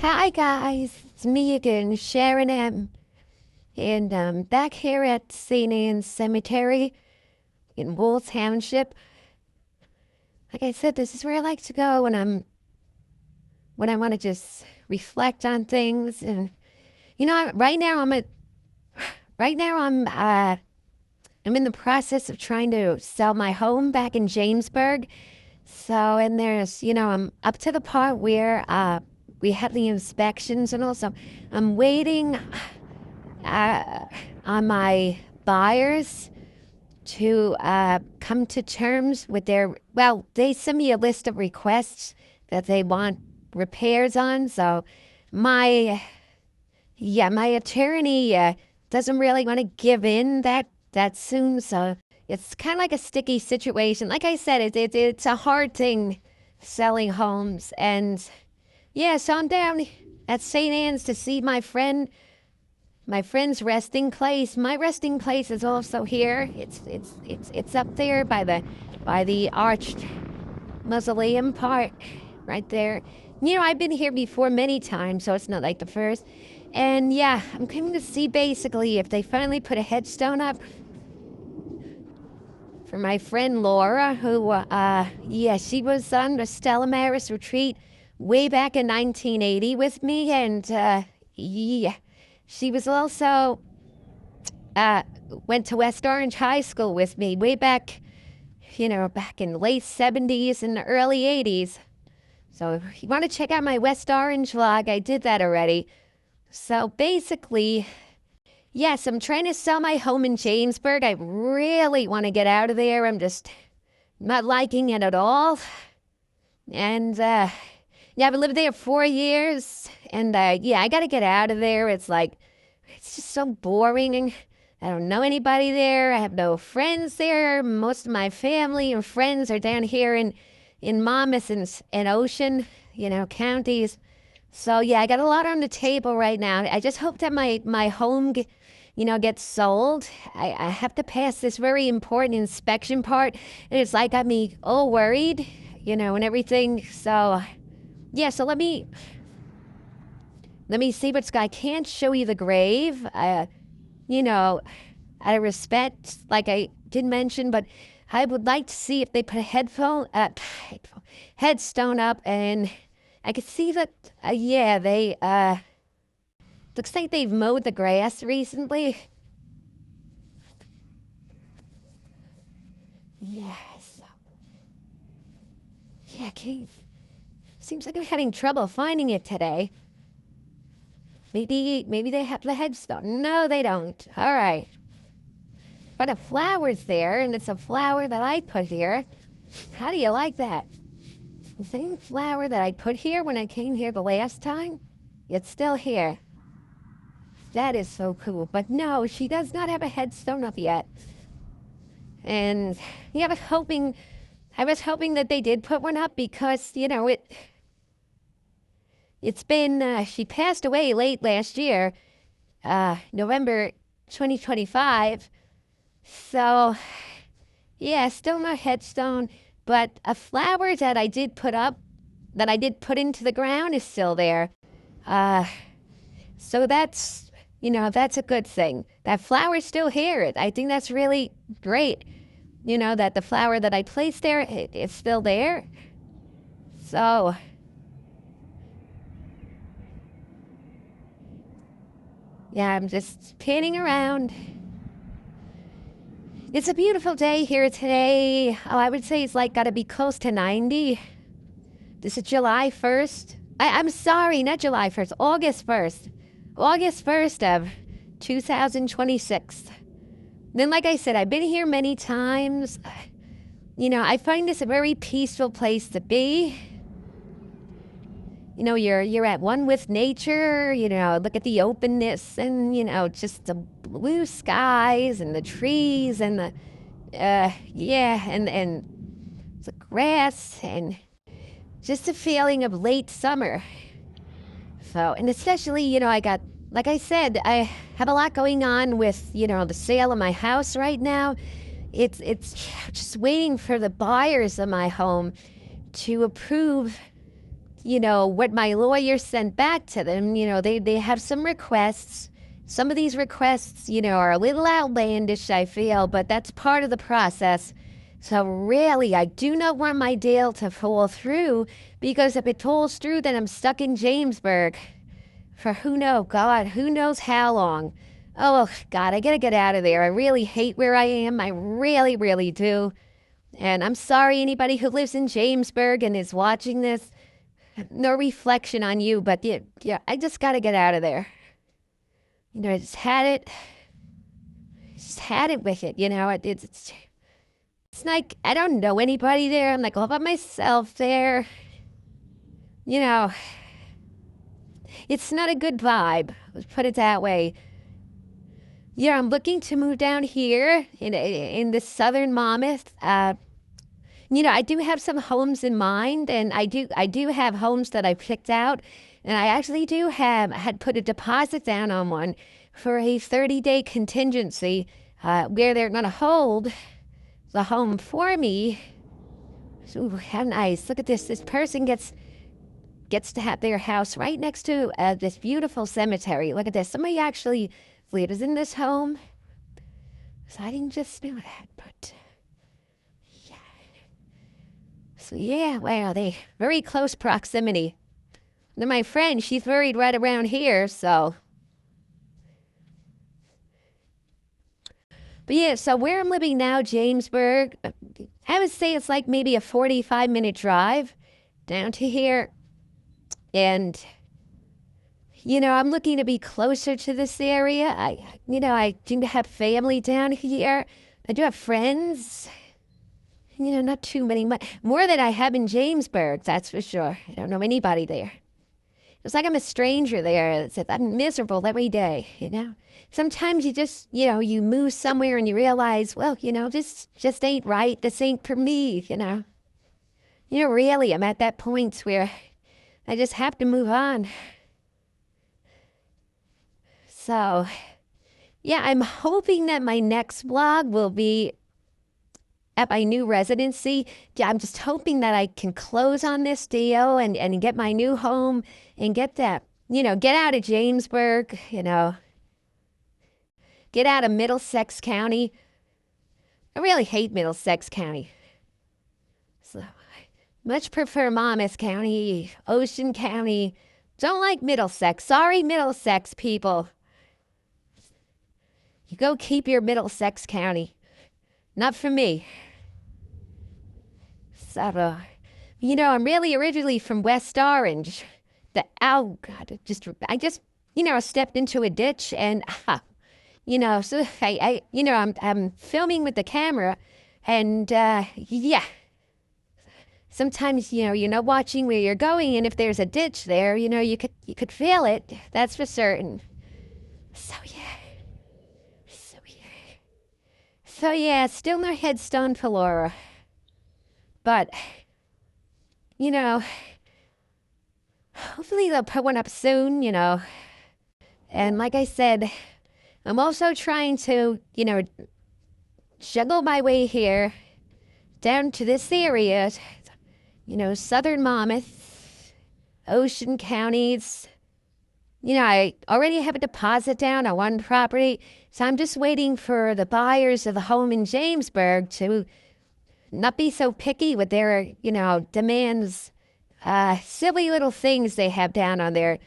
Hi guys, it's me again, Sharon M. And back here at St.Annes Cemetery in Woes Township. Like I said, this is where I like to go when I want to just reflect on things. And right now I'm in the process of trying to sell my home back in Jamesburg. So, and I'm up to the part where we had the inspections, and also I'm waiting on my buyers to come to terms with they send me a list of requests that they want repairs on. So my attorney doesn't really want to give in that soon. So it's kind of like a sticky situation. Like I said, it's a hard thing selling homes. And yeah, so I'm down at St. Anne's to see my friend's resting place. My resting place is also here. It's up there by the arched mausoleum part right there. I've been here before many times, so it's not like the first. And yeah, I'm coming to see basically if they finally put a headstone up for my friend Laura, who she was on the Stella Maris retreat way back in 1980 with me, and she was also went to West Orange High School with me way back, back in the late 70s and the early 80s. So if you want to check out my West Orange vlog, I did that already. So basically, yes, I'm trying to sell my home in Jamesburg. I really want to get out of there. I'm just not liking it at all. And I've lived there 4 years, and I got to get out of there. It's just so boring. I don't know anybody there. I have no friends there. Most of my family and friends are down here in Monmouth and Ocean, counties. So yeah, I got a lot on the table right now. I just hope that my home gets sold. I have to pass this very important inspection part, and it's got me all worried, and everything. So yeah, so let me see what's. I can't show you the grave. Out of respect, like I did mention, but I would like to see if they put a headstone up, and I could see that. They looks like they've mowed the grass recently. Yes. Yeah, Keith. Seems like I'm having trouble finding it today. Maybe they have the headstone. No, they don't. All right. But a flower's there, and it's a flower that I put here. How do you like that? The same flower that I put here when I came here the last time, it's still here. That is so cool. But no, she does not have a headstone up yet. And I was hoping that they did put one up because, it's been, she passed away late last year, November 2025. So, yeah, still no headstone, but a flower that I did put into the ground is still there. So that's a good thing. That flower's still here. I think that's really great, that the flower that I placed there, it's still there. So, yeah, I'm just panning around. It's a beautiful day here today. Oh, I would say it's got to be close to 90. This is July 1st. I'm sorry, not July 1st, August 1st. August 1st of 2026. Then, like I said, I've been here many times. I find this a very peaceful place to be. You're at one with nature, look at the openness and, just the blue skies and the trees and the the grass and just a feeling of late summer. So, and especially, like I said, I have a lot going on with, the sale of my house right now. It's just waiting for the buyers of my home to approve what my lawyer sent back to them. They have some requests. Some of these requests, are a little outlandish, I feel, but that's part of the process. So really, I do not want my deal to fall through, because if it falls through, then I'm stuck in Jamesburg for who knows how long. Oh, God, I gotta get out of there. I really hate where I am. I really, really do. And I'm sorry, anybody who lives in Jamesburg and is watching this. No reflection on you, but yeah, I just gotta get out of there. I just had it with it. It's like I don't know anybody there. I'm like all by myself there. It's not a good vibe. Let's put it that way. Yeah, I'm looking to move down here in the southern Monmouth. I do have some homes in mind, and I do have homes that I picked out, and I actually had put a deposit down on one for a 30-day contingency, where they're going to hold the home for me. Ooh, how nice. Look at this. This person gets to have their house right next to this beautiful cemetery. Look at this. Somebody actually lives in this home. So I didn't just know that, but yeah. So yeah, wow, they very close proximity. Then my friend, she's buried right around here, so. But yeah, so where I'm living now, Jamesburg, I would say it's like maybe a 45-minute drive down to here. And, I'm looking to be closer to this area. I do have family down here. I do have friends. Not too many, more than I have in Jamesburg, that's for sure. I don't know anybody there. It's like I'm a stranger there. I'm miserable every day, Sometimes you just, you move somewhere and you realize, well, this just ain't right. This ain't for me, Really, I'm at that point where I just have to move on. So, yeah, I'm hoping that my next vlog will be at my new residency. Yeah, I'm just hoping that I can close on this deal and get my new home and get that, get out of Jamesburg, get out of Middlesex County. I really hate Middlesex County. So, I much prefer Monmouth County, Ocean County. Don't like Middlesex. Sorry, Middlesex people. You go keep your Middlesex County. Not for me. So, I'm really originally from West Orange. Oh God, I just stepped into a ditch and, so I'm filming with the camera, and yeah. Sometimes, you're not watching where you're going, and if there's a ditch there, you could feel it. That's for certain. So yeah. So yeah, still no headstone for Laura. But, hopefully they'll put one up soon, And like I said, I'm also trying to, juggle my way here down to this area, southern Monmouth, Ocean counties. I already have a deposit down on one property, so I'm just waiting for the buyers of the home in Jamesburg to not be so picky with their, demands. Silly little things they have down on there.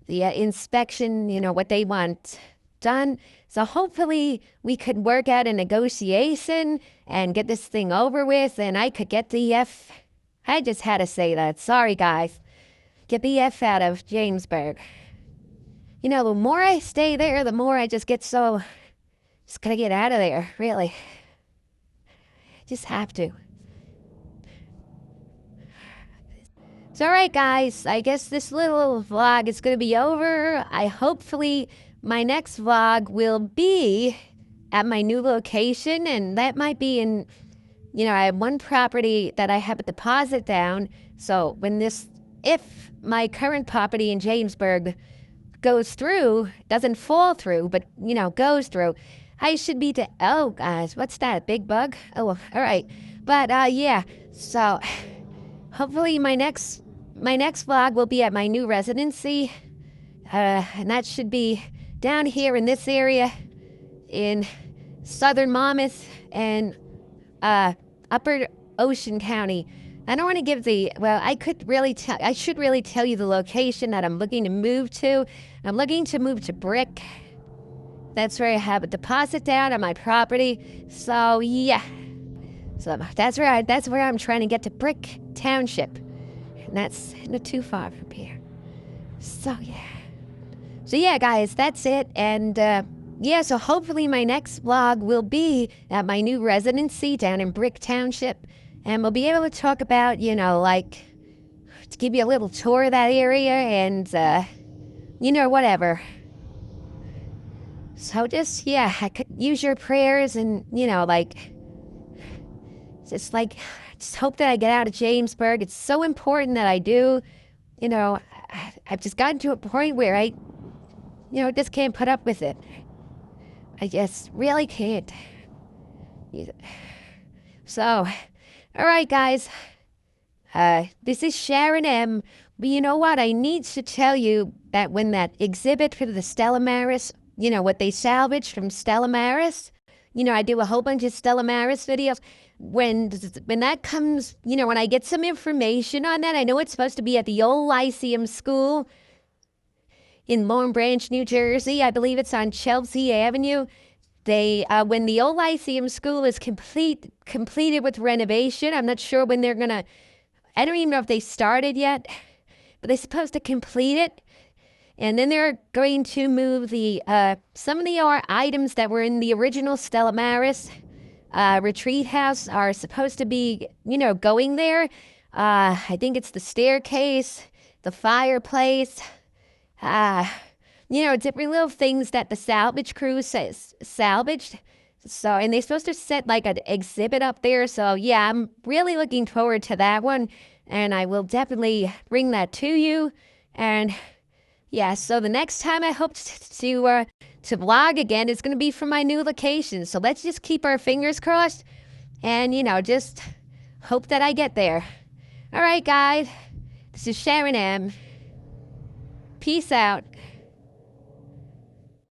The inspection, what they want done. So hopefully we could work out a negotiation and get this thing over with, and I could get the F. I just had to say that. Sorry, guys. Get the F out of Jamesburg. The more I stay there, the more I just get so... Just gotta get out of there, really. Just have to. So, alright, guys. I guess this little vlog is gonna be over. Hopefully my next vlog will be at my new location, and that might be in... I have one property that I have a deposit down, so if my current property in Jamesburg goes through, doesn't fall through, but, goes through, I should be oh, guys, what's that, big bug? Oh, all right. But, yeah, so hopefully my next my next vlog will be at my new residency. And that should be down here in this area in southern Monmouth and upper Ocean County. I don't want to give I should really tell you the location that I'm looking to move to. I'm looking to move to Brick. That's where I have a deposit down on my property. So yeah. So that's where I'm trying to get to, Brick Township. And that's not too far from here. So yeah, guys, that's it. And so hopefully my next vlog will be at my new residency down in Brick Township. And we'll be able to talk about, to give you a little tour of that area and, whatever. So just, I could use your prayers and, just hope that I get out of Jamesburg. It's so important that I do. I've just gotten to a point where I just can't put up with it. I just really can't. So, all right, guys. This is Sharon M. But you know what? I need to tell you that when that exhibit for the Stella Maris, what they salvaged from Stella Maris, I do a whole bunch of Stella Maris videos. When that comes, when I get some information on that, I know it's supposed to be at the old Lyceum School in Long Branch, New Jersey. I believe it's on Chelsea Avenue. They, when the old Lyceum School is completed with renovation, I'm not sure when they're gonna, I don't even know if they started yet, but they're supposed to complete it. And then they're going to move the, some of the items that were in the original Stella Maris retreat house are supposed to be, going there. I think it's the staircase, the fireplace, different little things that the salvage crew says salvaged. So, and they're supposed to set like an exhibit up there. So yeah, I'm really looking forward to that one. And I will definitely bring that to you. And yeah, so the next time I hope to vlog again is going to be from my new location. So let's just keep our fingers crossed and, just hope that I get there. All right, guys, this is Sharon M. Peace out.